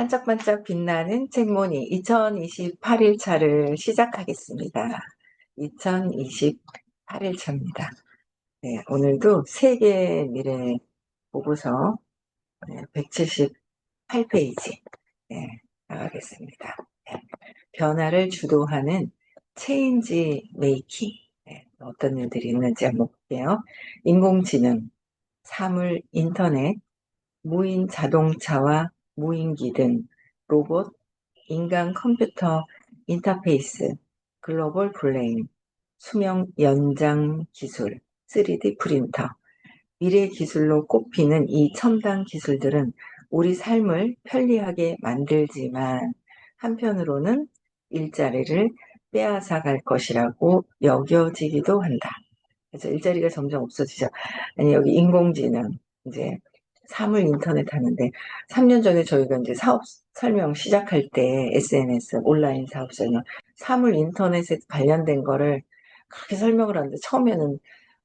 반짝반짝 빛나는 책모니 2028일차를 시작하겠습니다. 2028일차입니다. 네, 오늘도 세계 미래 보고서 178페이지 나가겠습니다. 네, 변화를 주도하는 체인지 메이킹. 어떤 일들이 있는지 한번 볼게요. 인공지능, 사물, 인터넷, 무인 자동차와 무인기 등 로봇, 인간 컴퓨터 인터페이스, 글로벌 블레임, 수명 연장 기술, 3D 프린터, 미래 기술로 꼽히는 이 첨단 기술들은 우리 삶을 편리하게 만들지만 한편으로는 일자리를 빼앗아 갈 것이라고 여겨지기도 한다. 그래서 일자리가 점점 없어지죠. 아니, 여기 인공지능, 이제 사물 인터넷 하는데, 3년 전에 저희가 이제 사업 설명 시작할 때 SNS 온라인 사업 설명, 사물 인터넷에 관련된 거를 그렇게 설명을 하는데, 처음에는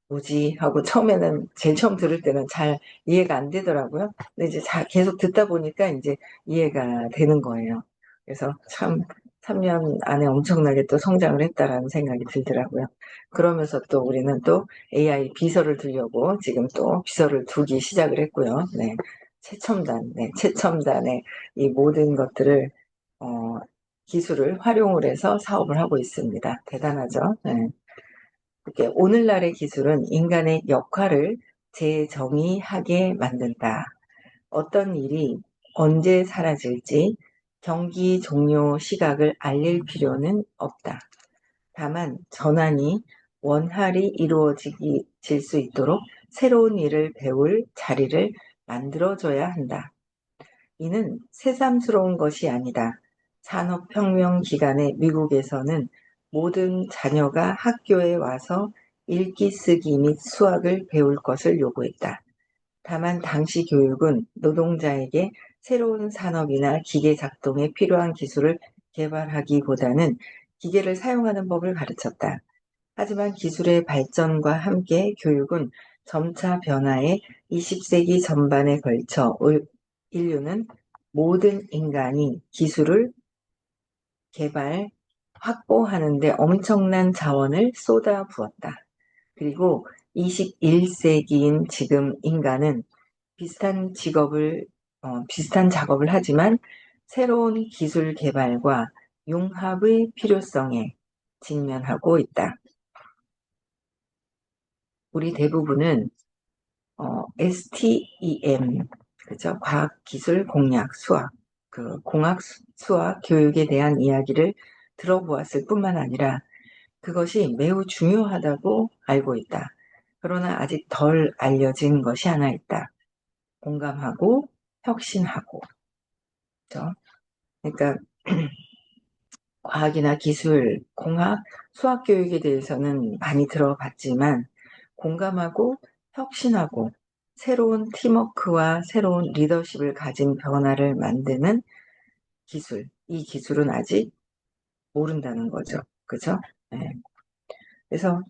뭐지? 하고 처음에는 제일 처음 들을 때는 잘 이해가 안 되더라고요. 근데 이제 계속 듣다 보니까 이제 이해가 되는 거예요. 그래서 참 3년 안에 엄청나게 또 성장을 했다라는 생각이 들더라고요. 그러면서 또 우리는 또 AI 비서를 두려고 지금 또 비서를 두기 시작을 했고요. 네. 최첨단의 이 모든 것들을, 어, 기술을 활용을 해서 사업을 하고 있습니다. 대단하죠? 네. 이렇게 오늘날의 기술은 인간의 역할을 재정의하게 만든다. 어떤 일이 언제 사라질지 경기 종료 시각을 알릴 필요는 없다. 다만 전환이 원활히 이루어질 수 있도록 새로운 일을 배울 자리를 만들어줘야 한다. 이는 새삼스러운 것이 아니다. 산업혁명 기간에 미국에서는 모든 자녀가 학교에 와서 읽기 쓰기 및 수학을 배울 것을 요구했다. 다만 당시 교육은 노동자에게 새로운 산업이나 기계 작동에 필요한 기술을 개발하기보다는 기계를 사용하는 법을 가르쳤다. 하지만 기술의 발전과 함께 교육은 점차 변화해 20세기 전반에 걸쳐 인류는 모든 인간이 기술을 개발, 확보하는 데 엄청난 자원을 쏟아부었다. 그리고 21세기인 지금 인간은 비슷한 작업을 하지만 새로운 기술 개발과 융합의 필요성에 직면하고 있다. 우리 대부분은 STEM, 그죠? 과학, 기술, 공학, 수학, 공학, 수학, 교육에 대한 이야기를 들어보았을 뿐만 아니라 그것이 매우 중요하다고 알고 있다. 그러나 아직 덜 알려진 것이 하나 있다. 공감하고 혁신하고. 그죠? 그러니까 과학이나 기술, 공학, 수학 교육에 대해서는 많이 들어봤지만 공감하고 혁신하고 새로운 팀워크와 새로운 리더십을 가진 변화를 만드는 기술, 이 기술은 아직 모른다는 거죠. 그죠? 네. 그래서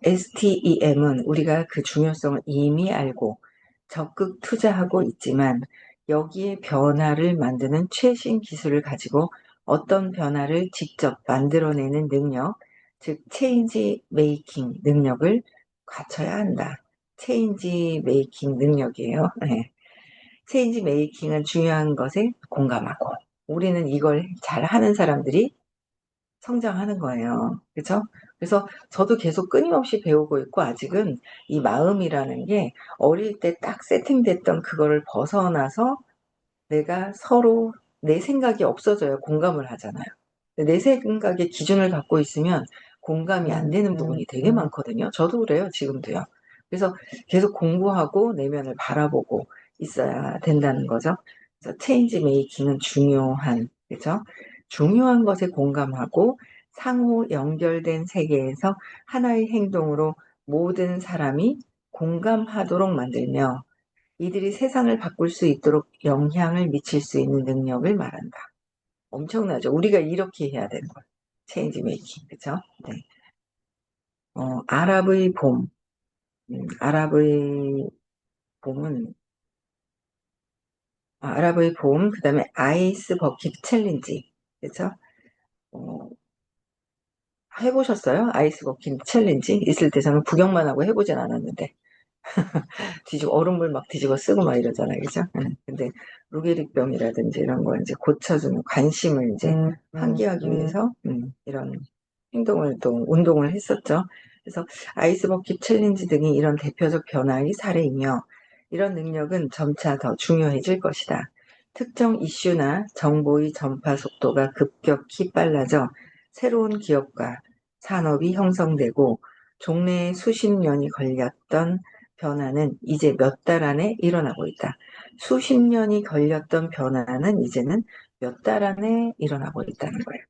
STEM은 우리가 그 중요성을 이미 알고 적극 투자하고 있지만 여기에 변화를 만드는 최신 기술을 가지고 어떤 변화를 직접 만들어내는 능력, 즉 체인지 메이킹 능력을 갖춰야 한다. 체인지 메이킹 능력이에요. 네. 체인지 메이킹은 중요한 것에 공감하고 우리는 이걸 잘 하는 사람들이 성장하는 거예요. 그죠? 그래서 저도 계속 끊임없이 배우고 있고 아직은 이 마음이라는 게 어릴 때 딱 세팅됐던 그거를 벗어나서 내가 서로 내 생각이 없어져야 공감을 하잖아요. 내 생각의 기준을 갖고 있으면 공감이 안 되는 부분이 되게 많거든요. 저도 그래요, 지금도요. 그래서 계속 공부하고 내면을 바라보고 있어야 된다는 거죠. 그래서 체인지 메이킹은 중요한, 그죠? 중요한 것에 공감하고 상호 연결된 세계에서 하나의 행동으로 모든 사람이 공감하도록 만들며 이들이 세상을 바꿀 수 있도록 영향을 미칠 수 있는 능력을 말한다. 엄청나죠? 우리가 이렇게 해야 되는 거예요. 체인지 메이킹, 그죠? 네. 아랍의 봄. 아랍의 봄은 아랍의 봄, 그 다음에 아이스 버킷 챌린지. 그렇죠? 어, 해보셨어요? 아이스 버킷 챌린지? 있을 때 저는 구경만 하고 해보진 않았는데. 얼음물 막 뒤집어 쓰고 막 이러잖아요. 그죠? 근데 루게릭병이라든지 이런 거 이제 고쳐주는 관심을 이제 환기하기 위해서, 이런 행동을 또 운동을 했었죠. 그래서 아이스 버킷 챌린지 등이 이런 대표적 변화의 사례이며 이런 능력은 점차 더 중요해질 것이다. 특정 이슈나 정보의 전파 속도가 급격히 빨라져 새로운 기업과 산업이 형성되고 종래에 수십 년이 걸렸던 변화는 이제 몇 달 안에 일어나고 있다. 수십 년이 걸렸던 변화는 이제는 몇 달 안에 일어나고 있다는 거예요.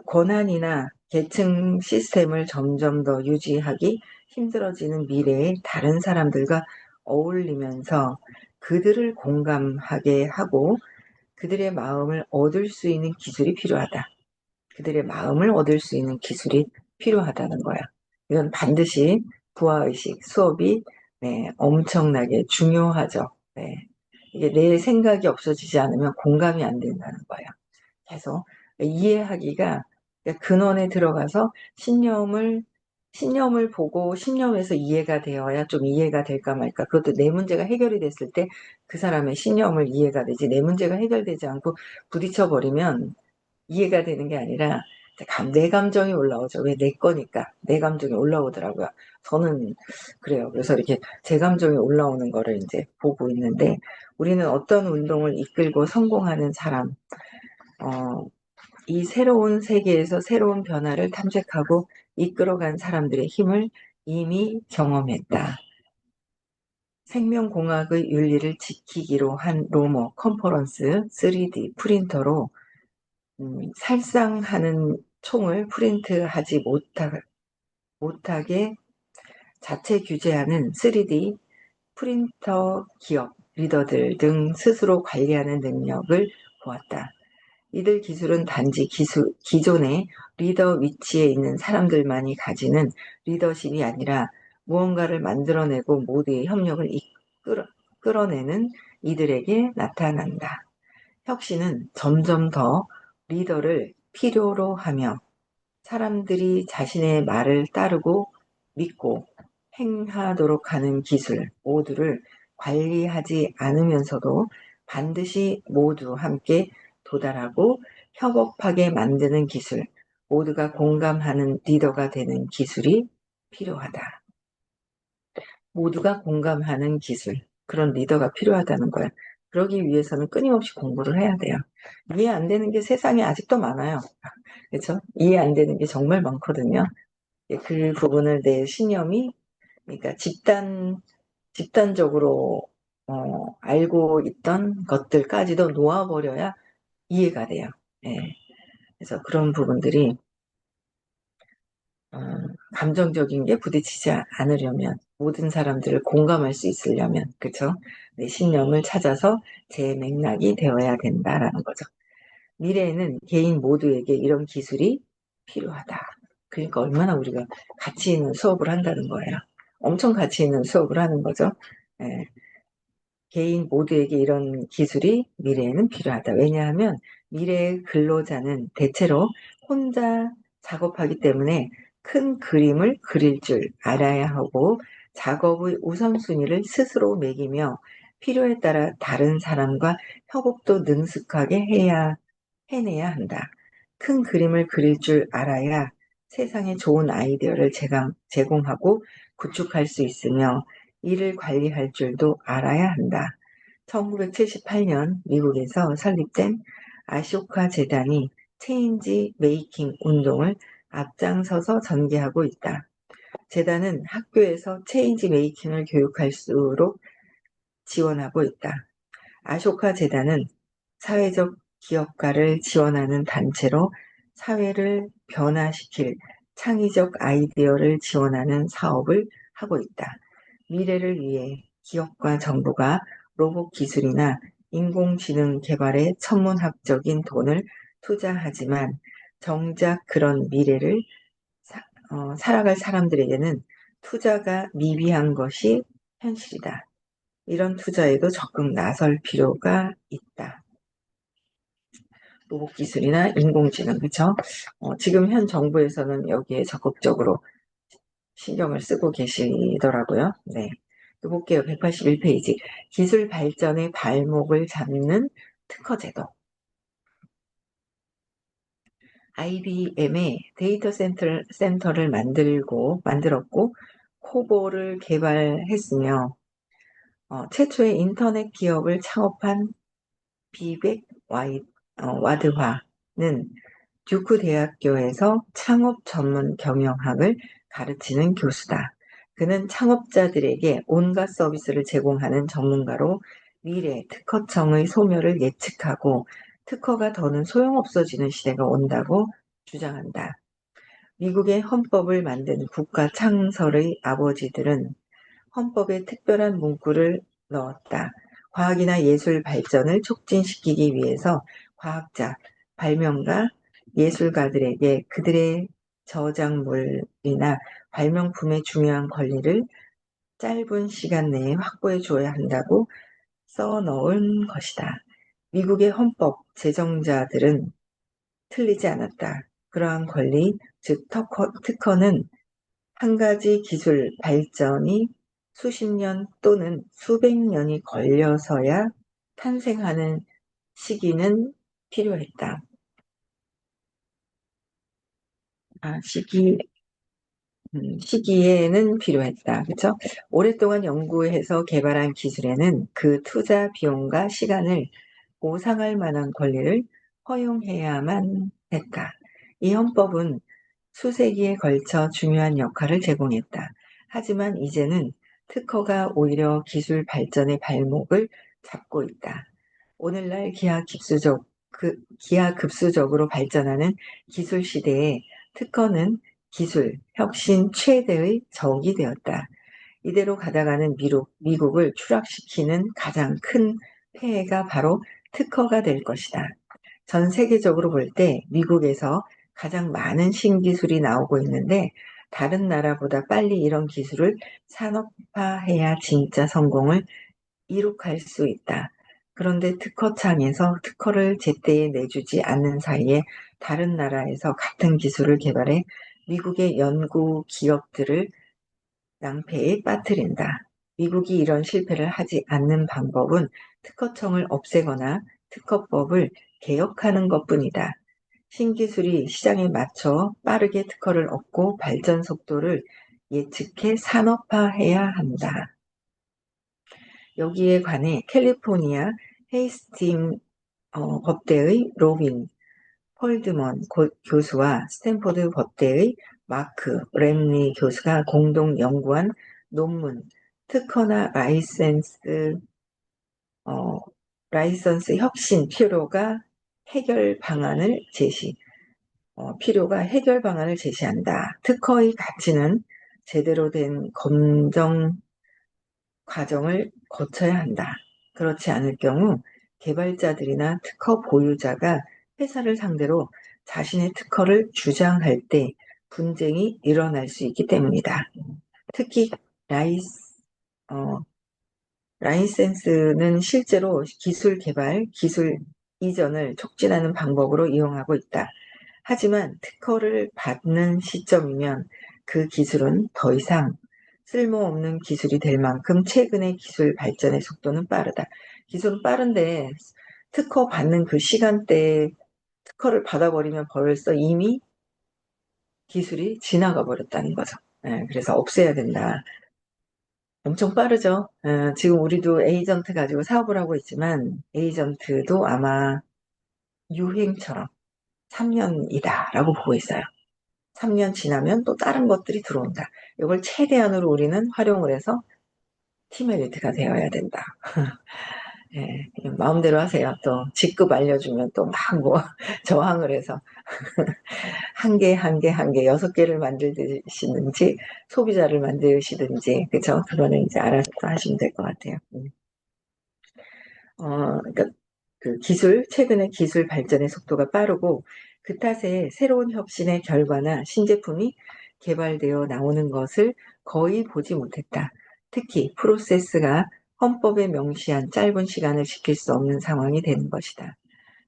권한이나 계층 시스템을 점점 더 유지하기 힘들어지는 미래에 다른 사람들과 어울리면서 그들을 공감하게 하고 그들의 마음을 얻을 수 있는 기술이 필요하다. 그들의 마음을 얻을 수 있는 기술이 필요하다는 거야. 이건 반드시 부하의식 수업이 네, 엄청나게 중요하죠. 네. 이게 내 생각이 없어지지 않으면 공감이 안 된다는 거예요. 계속 이해하기가 근원에 들어가서 신념을 보고 신념에서 이해가 되어야 좀 이해가 될까 말까. 그것도 내 문제가 해결이 됐을 때 그 사람의 신념을 이해가 되지. 내 문제가 해결되지 않고 부딪혀 버리면 이해가 되는 게 아니라 내 감정이 올라오죠. 왜 내 거니까 내 감정이 올라오더라고요. 저는 그래요. 그래서 이렇게 제 감정이 올라오는 거를 이제 보고 있는데 우리는 어떤 운동을 이끌고 성공하는 사람, 어, 이 새로운 세계에서 새로운 변화를 탐색하고 이끌어간 사람들의 힘을 이미 경험했다. 생명공학의 윤리를 지키기로 한 로머 컨퍼런스 3D 프린터로 살상하는 총을 프린트하지 못하게 자체 규제하는 3D 프린터 기업 리더들 등 스스로 관리하는 능력을 보았다. 이들 기술은 단지 기존의 리더 위치에 있는 사람들만이 가지는 리더십이 아니라 무언가를 만들어내고 모두의 협력을 끌어내는 이들에게 나타난다. 혁신은 점점 더 리더를 필요로 하며 사람들이 자신의 말을 따르고 믿고 행하도록 하는 기술 모두를 관리하지 않으면서도 반드시 모두 함께 도달하고 협업하게 만드는 기술, 모두가 공감하는 리더가 되는 기술이 필요하다. 모두가 공감하는 기술, 그런 리더가 필요하다는 거야. 그러기 위해서는 끊임없이 공부를 해야 돼요. 이해 안 되는 게 세상에 아직도 많아요. 그렇죠? 이해 안 되는 게 정말 많거든요. 그 부분을 내 신념이, 그러니까 집단적으로 알고 있던 것들까지도 놓아버려야 이해가 돼요. 예. 그래서 그런 부분들이 어, 감정적인 게 부딪히지 않으려면 모든 사람들을 공감할 수 있으려면 그쵸? 내 신념을 찾아서 제 맥락이 되어야 된다라는 거죠. 미래에는 개인 모두에게 이런 기술이 필요하다. 그러니까 얼마나 우리가 가치 있는 수업을 한다는 거예요. 엄청 가치 있는 수업을 하는 거죠. 예. 개인 모두에게 이런 기술이 미래에는 필요하다. 왜냐하면 미래의 근로자는 대체로 혼자 작업하기 때문에 큰 그림을 그릴 줄 알아야 하고 작업의 우선순위를 스스로 매기며 필요에 따라 다른 사람과 협업도 능숙하게 해내야 한다. 큰 그림을 그릴 줄 알아야 세상에 좋은 아이디어를 제공하고 구축할 수 있으며 이를 관리할 줄도 알아야 한다. 1978년 미국에서 설립된 아쇼카 재단이 체인지 메이킹 운동을 앞장서서 전개하고 있다. 재단은 학교에서 체인지 메이킹을 교육할수록 지원하고 있다. 아쇼카 재단은 사회적 기업가를 지원하는 단체로 사회를 변화시킬 창의적 아이디어를 지원하는 사업을 하고 있다. 미래를 위해 기업과 정부가 로봇 기술이나 인공지능 개발에 천문학적인 돈을 투자하지만 정작 그런 미래를 살아갈 사람들에게는 투자가 미비한 것이 현실이다. 이런 투자에도 적극 나설 필요가 있다. 로봇 기술이나 인공지능, 그쵸? 지금 현 정부에서는 여기에 적극적으로 신경을 쓰고 계시더라고요. 네. 또 볼게요. 181페이지. 기술 발전의 발목을 잡는 특허제도. IBM의 센터를 만들었고, 코보를 개발했으며, 최초의 인터넷 기업을 창업한 비백 와드화는 듀크 대학교에서 창업 전문 경영학을 가르치는 교수다. 그는 창업자들에게 온갖 서비스를 제공하는 전문가로 미래 특허청의 소멸을 예측하고 특허가 더는 소용없어지는 시대가 온다고 주장한다. 미국의 헌법을 만든 국가 창설의 아버지들은 헌법에 특별한 문구를 넣었다. 과학이나 예술 발전을 촉진시키기 위해서 과학자, 발명가, 예술가들에게 그들의 저작물이나 발명품의 중요한 권리를 짧은 시간 내에 확보해 줘야 한다고 써 넣은 것이다. 미국의 헌법 제정자들은 틀리지 않았다. 그러한 권리, 즉 특허는 한 가지 기술 발전이 수십 년 또는 수백 년이 걸려서야 탄생하는 시기는 필요했다. 시기에는 필요했다. 그렇죠? 오랫동안 연구해서 개발한 기술에는 그 투자 비용과 시간을 보상할 만한 권리를 허용해야만 했다. 이 헌법은 수세기에 걸쳐 중요한 역할을 제공했다. 하지만 이제는 특허가 오히려 기술 발전의 발목을 잡고 있다. 오늘날 기하급수적으로 발전하는 기술 시대에 특허는 기술, 혁신 최대의 적이 되었다. 이대로 가다가는 미국을 추락시키는 가장 큰 폐해가 바로 특허가 될 것이다. 전 세계적으로 볼 때 미국에서 가장 많은 신기술이 나오고 있는데 다른 나라보다 빨리 이런 기술을 산업화해야 진짜 성공을 이룩할 수 있다. 그런데 특허청에서 특허를 제때에 내주지 않는 사이에 다른 나라에서 같은 기술을 개발해 미국의 연구 기업들을 낭패에 빠뜨린다. 미국이 이런 실패를 하지 않는 방법은 특허청을 없애거나 특허법을 개혁하는 것뿐이다. 신기술이 시장에 맞춰 빠르게 특허를 얻고 발전 속도를 예측해 산업화해야 한다. 여기에 관해 캘리포니아 헤이스팅 법대의 로빈 폴드먼 교수와 스탠포드 법대의 마크 램리 교수가 공동 연구한 논문 특허나 어, 라이선스 혁신 필요가 해결 방안을 제시한다. 특허의 가치는 제대로 된 검정 과정을 거쳐야 한다. 그렇지 않을 경우 개발자들이나 특허 보유자가 회사를 상대로 자신의 특허를 주장할 때 분쟁이 일어날 수 있기 때문이다. 특히 라이스, 어, 라이센스는 실제로 기술 개발, 기술 이전을 촉진하는 방법으로 이용하고 있다. 하지만 특허를 받는 시점이면 그 기술은 더 이상 쓸모없는 기술이 될 만큼 최근의 기술 발전의 속도는 빠르다. 기술은 빠른데 특허 받는 그 시간대에 특허를 받아버리면 벌써 이미 기술이 지나가 버렸다는 거죠. 그래서 없애야 된다. 엄청 빠르죠. 지금 우리도 에이전트 가지고 사업을 하고 있지만 에이전트도 아마 유행처럼 3년이다라고 보고 있어요. 3년 지나면 또 다른 것들이 들어온다. 이걸 최대한으로 우리는 활용을 해서 티메리트가 되어야 된다. 예, 그냥 마음대로 하세요. 또 직급 알려주면 또 막 뭐 저항을 해서 한 개, 6개를 만드시든지 소비자를 만드시든지 그죠? 그거는 이제 알아서 또 하시면 될 것 같아요. 그러니까 최근의 기술 발전의 속도가 빠르고 그 탓에 새로운 혁신의 결과나 신제품이 개발되어 나오는 것을 거의 보지 못했다. 특히 프로세스가 헌법에 명시한 짧은 시간을 지킬 수 없는 상황이 되는 것이다.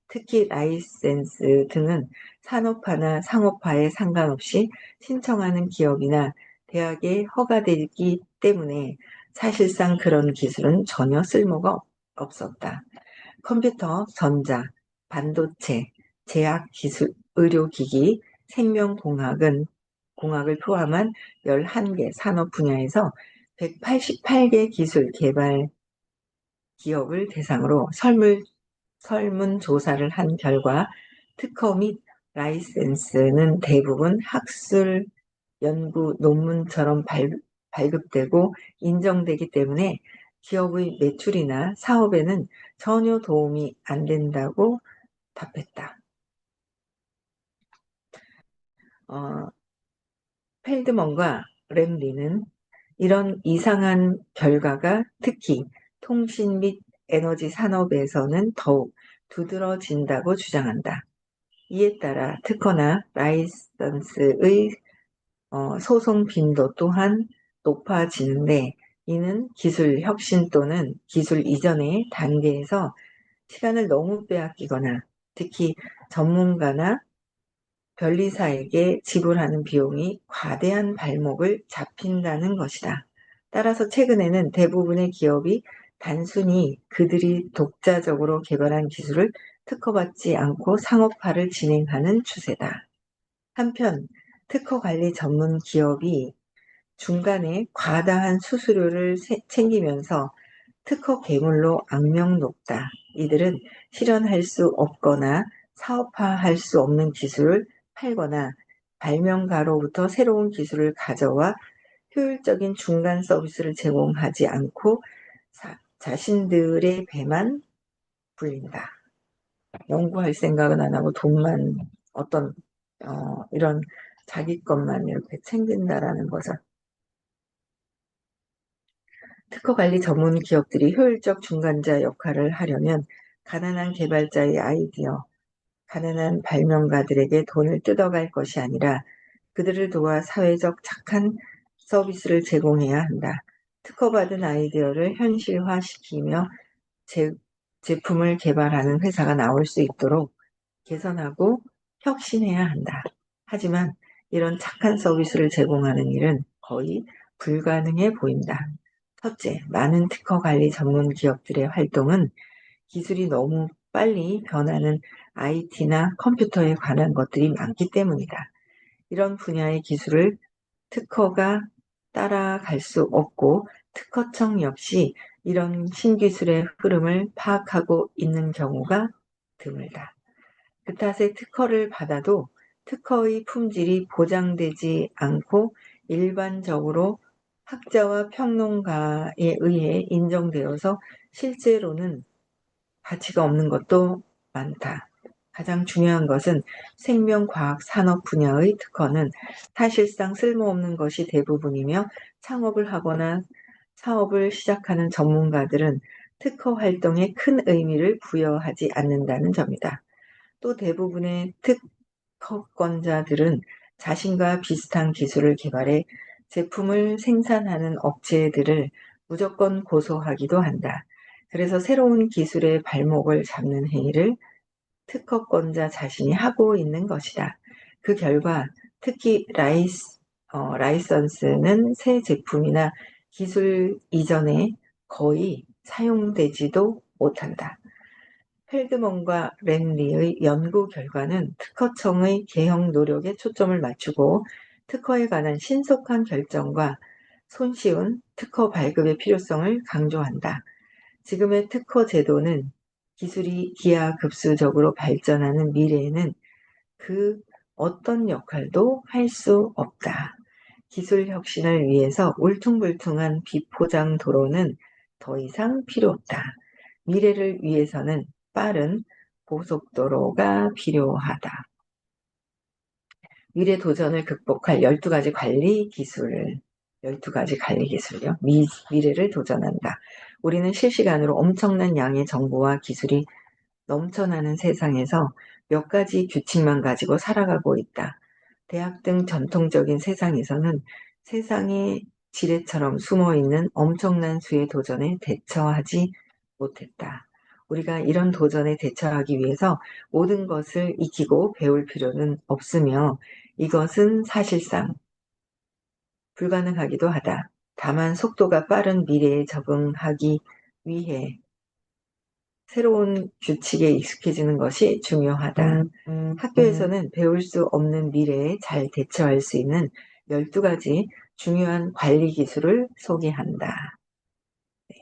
특히 라이센스 등은 산업화나 상업화에 상관없이 신청하는 기업이나 대학에 허가되기 때문에 사실상 그런 기술은 전혀 쓸모가 없었다. 컴퓨터, 전자, 반도체, 제약기술, 의료기기, 공학을 포함한 11개 산업 분야에서 188개 기술 개발 기업을 대상으로 설문조사를 한 결과 특허 및 라이센스는 대부분 학술 연구 논문처럼 발급되고 인정되기 때문에 기업의 매출이나 사업에는 전혀 도움이 안 된다고 답했다. 펠드먼과 램리는 이런 이상한 결과가 특히 통신 및 에너지 산업에서는 더욱 두드러진다고 주장한다. 이에 따라 특허나 라이선스의 소송 빈도 또한 높아지는데, 이는 기술 혁신 또는 기술 이전의 단계에서 시간을 너무 빼앗기거나 특히 전문가나 변리사에게 지불하는 비용이 과대한 발목을 잡힌다는 것이다. 따라서 최근에는 대부분의 기업이 단순히 그들이 독자적으로 개발한 기술을 특허받지 않고 상업화를 진행하는 추세다. 한편 특허관리 전문 기업이 중간에 과다한 수수료를 챙기면서 특허 괴물로 악명 높다. 이들은 실현할 수 없거나 사업화할 수 없는 기술을 팔거나 발명가로부터 새로운 기술을 가져와 효율적인 중간 서비스를 제공하지 않고 자신들의 배만 불린다. 연구할 생각은 안 하고 돈만 이런 자기 것만 이렇게 챙긴다라는 거죠. 특허 관리 전문 기업들이 효율적 중간자 역할을 하려면 가난한 개발자의 아이디어, 가난한 발명가들에게 돈을 뜯어갈 것이 아니라 그들을 도와 사회적 착한 서비스를 제공해야 한다. 특허받은 아이디어를 현실화시키며 제품을 개발하는 회사가 나올 수 있도록 개선하고 혁신해야 한다. 하지만 이런 착한 서비스를 제공하는 일은 거의 불가능해 보인다. 첫째, 많은 특허 관리 전문 기업들의 활동은 기술이 너무 빨리 변하는 IT나 컴퓨터에 관한 것들이 많기 때문이다. 이런 분야의 기술을 특허가 따라갈 수 없고 특허청 역시 이런 신기술의 흐름을 파악하고 있는 경우가 드물다. 그 탓에 특허를 받아도 특허의 품질이 보장되지 않고 일반적으로 학자와 평론가에 의해 인정되어서 실제로는 가치가 없는 것도 많다. 가장 중요한 것은 생명과학 산업 분야의 특허는 사실상 쓸모없는 것이 대부분이며 창업을 하거나 사업을 시작하는 전문가들은 특허 활동에 큰 의미를 부여하지 않는다는 점이다. 또 대부분의 특허권자들은 자신과 비슷한 기술을 개발해 제품을 생산하는 업체들을 무조건 고소하기도 한다. 그래서 새로운 기술의 발목을 잡는 행위를 특허권자 자신이 하고 있는 것이다. 그 결과 특히 라이선스는 새 제품이나 기술 이전에 거의 사용되지도 못한다. 펠드먼과 램리의 연구 결과는 특허청의 개혁 노력에 초점을 맞추고 특허에 관한 신속한 결정과 손쉬운 특허 발급의 필요성을 강조한다. 지금의 특허 제도는 기술이 기하급수적으로 발전하는 미래에는 그 어떤 역할도 할 수 없다. 기술 혁신을 위해서 울퉁불퉁한 비포장 도로는 더 이상 필요 없다. 미래를 위해서는 빠른 고속도로가 필요하다. 미래 도전을 극복할 12가지 관리 기술, 12가지 관리 기술이요. 미래를 도전한다. 우리는 실시간으로 엄청난 양의 정보와 기술이 넘쳐나는 세상에서 몇 가지 규칙만 가지고 살아가고 있다. 대학 등 전통적인 세상에서는 세상의 지뢰처럼 숨어있는 엄청난 수의 도전에 대처하지 못했다. 우리가 이런 도전에 대처하기 위해서 모든 것을 익히고 배울 필요는 없으며 이것은 사실상 불가능하기도 하다. 다만 속도가 빠른 미래에 적응하기 위해 새로운 규칙에 익숙해지는 것이 중요하다. 학교에서는 배울 수 없는 미래에 잘 대처할 수 있는 12가지 중요한 관리 기술을 소개한다. 네,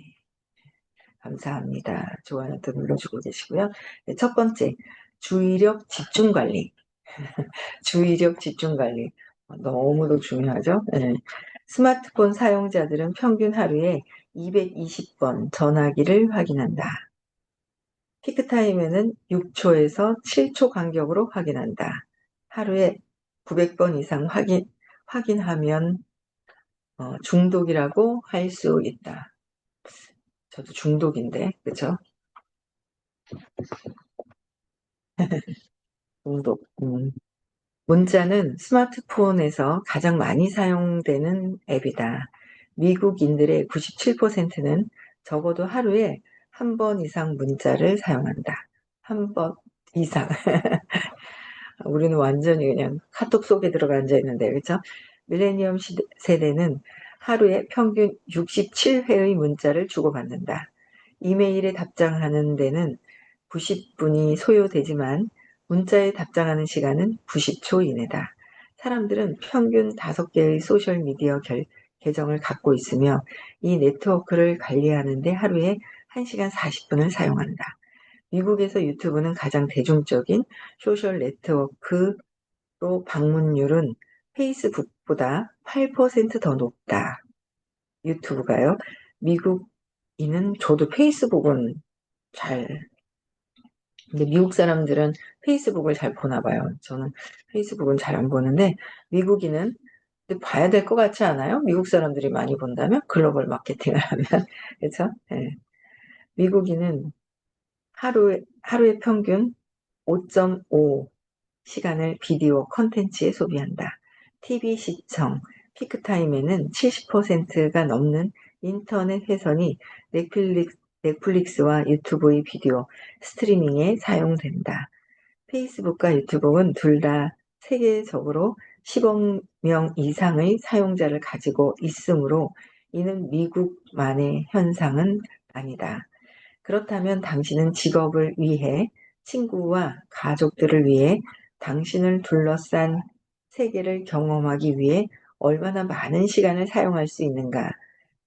감사합니다. 좋아요도 눌러주고 계시고요. 네, 첫 번째, 주의력 집중 관리. 주의력 집중 관리. 너무도 중요하죠. 네. 스마트폰 사용자들은 평균 하루에 220번 전화기를 확인한다. 피크타임에는 6초에서 7초 간격으로 확인한다. 하루에 900번 이상 확인하면 중독이라고 할 수 있다. 저도 중독인데, 그쵸? 중독. 문자는 스마트폰에서 가장 많이 사용되는 앱이다. 미국인들의 97%는 적어도 하루에 한 번 이상 문자를 사용한다. 한 번 이상. 우리는 완전히 그냥 카톡 속에 들어가 앉아 있는데, 그렇죠? 밀레니엄 세대는 하루에 평균 67회의 문자를 주고받는다. 이메일에 답장하는 데는 90분이 소요되지만 문자에 답장하는 시간은 90초 이내다. 사람들은 평균 5개의 소셜미디어 계정을 갖고 있으며 이 네트워크를 관리하는 데 하루에 1시간 40분을 사용한다. 미국에서 유튜브는 가장 대중적인 소셜 네트워크로 방문율은 페이스북보다 8%더 높다. 유튜브가요. 미국인은 저도 페이스북은 잘 근데 미국 사람들은 페이스북을 잘 보나 봐요. 저는 페이스북은 잘 안 보는데 미국인은 근데 봐야 될 것 같지 않아요? 미국 사람들이 많이 본다면 글로벌 마케팅을 하면 그렇죠? 네. 미국인은 하루에 평균 5.5 시간을 비디오 콘텐츠에 소비한다. TV 시청, 피크타임에는 70%가 넘는 인터넷 회선이 넷플릭스와 유튜브의 비디오 스트리밍에 사용된다. 페이스북과 유튜브는 둘 다 세계적으로 10억 명 이상의 사용자를 가지고 있으므로 이는 미국만의 현상은 아니다. 그렇다면 당신은 직업을 위해 친구와 가족들을 위해 당신을 둘러싼 세계를 경험하기 위해 얼마나 많은 시간을 사용할 수 있는가?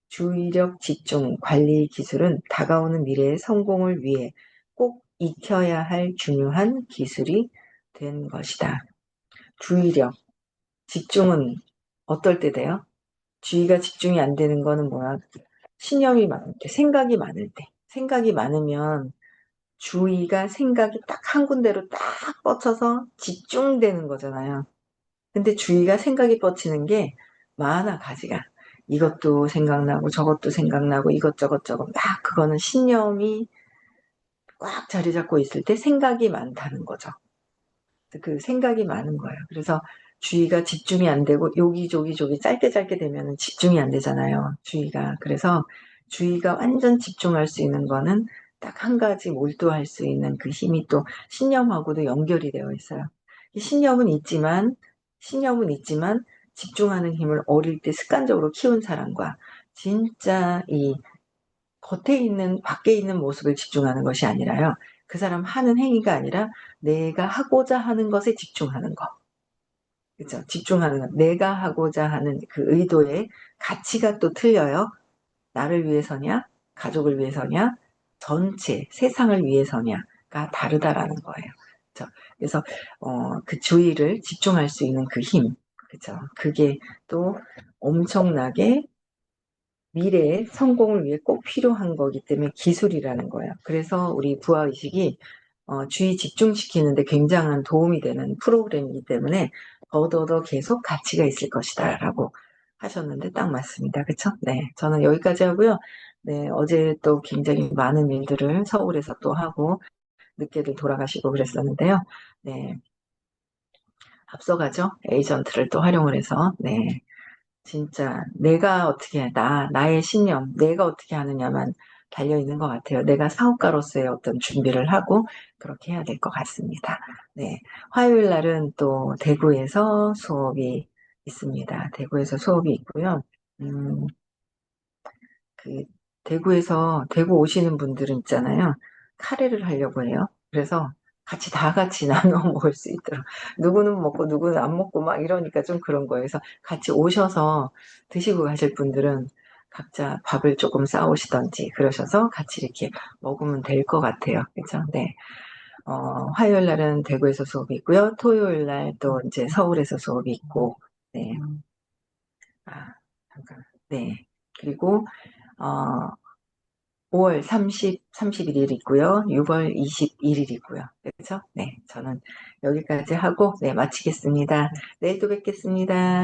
주의력 집중 관리 기술은 다가오는 미래의 성공을 위해 꼭 익혀야 할 중요한 기술이 된 것이다. 주의력, 집중은 어떨 때 돼요? 주의가 집중이 안 되는 거는 뭐야? 신념이 많을 때, 생각이 많을 때. 생각이 많으면 주의가 생각이 딱 한 군데로 딱 뻗쳐서 집중되는 거잖아요. 근데 주의가 생각이 뻗치는 게 많아, 가지가. 이것도 생각나고 저것도 생각나고 이것저것 저것 막 그거는 신념이 꽉 자리 잡고 있을 때 생각이 많다는 거죠. 그 생각이 많은 거예요. 그래서 주의가 집중이 안 되고 여기저기 짧게 짧게 되면 집중이 안 되잖아요. 주의가. 그래서 주의가 완전 집중할 수 있는 거는 딱 한 가지 몰두할 수 있는 그 힘이 또 신념하고도 연결이 되어 있어요. 이 신념은 있지만 집중하는 힘을 어릴 때 습관적으로 키운 사람과 진짜 이 밖에 있는 모습을 집중하는 것이 아니라요. 그 사람 하는 행위가 아니라 내가 하고자 하는 것에 집중하는 거. 그죠? 집중하는 거. 내가 하고자 하는 그 의도의 가치가 또 틀려요. 나를 위해서냐, 가족을 위해서냐, 전체 세상을 위해서냐가 다르다라는 거예요. 그죠? 그래서 그 주의를 집중할 수 있는 그 힘, 그죠? 그게 또 엄청나게 미래의 성공을 위해 꼭 필요한 거기 때문에 기술이라는 거예요. 그래서 우리 부하의식이 주의 집중시키는데 굉장한 도움이 되는 프로그램이기 때문에 더더더 계속 가치가 있을 것이다 라고 하셨는데 딱 맞습니다. 그쵸? 네. 저는 여기까지 하고요. 네. 어제 또 굉장히 많은 일들을 서울에서 또 하고 늦게들 돌아가시고 그랬었는데요. 네. 앞서가죠. 에이전트를 또 활용을 해서. 네. 진짜 내가 어떻게 해, 나의 신념, 내가 어떻게 하느냐만 달려 있는 것 같아요. 내가 사업가로서의 어떤 준비를 하고 그렇게 해야 될 것 같습니다. 네. 화요일 날은 또 대구에서 수업이 있습니다. 대구에서 수업이 있고요. 음, 그 대구 오시는 분들은 있잖아요. 카레를 하려고 해요. 그래서 다 같이 나눠 먹을 수 있도록 누구는 먹고 누구는 안 먹고 막 이러니까 좀 그런 거예요. 그래서 같이 오셔서 드시고 가실 분들은 각자 밥을 조금 싸오시던지 그러셔서 같이 이렇게 먹으면 될 것 같아요. 그죠? 네. 화요일 날은 대구에서 수업이 있고요. 토요일 날 또 이제 서울에서 수업이 있고, 네. 잠깐. 네. 그리고, 어, 5월 31일 있고요. 6월 21일 있고요. 그렇죠? 네. 저는 여기까지 하고, 네, 마치겠습니다. 내일 또 뵙겠습니다.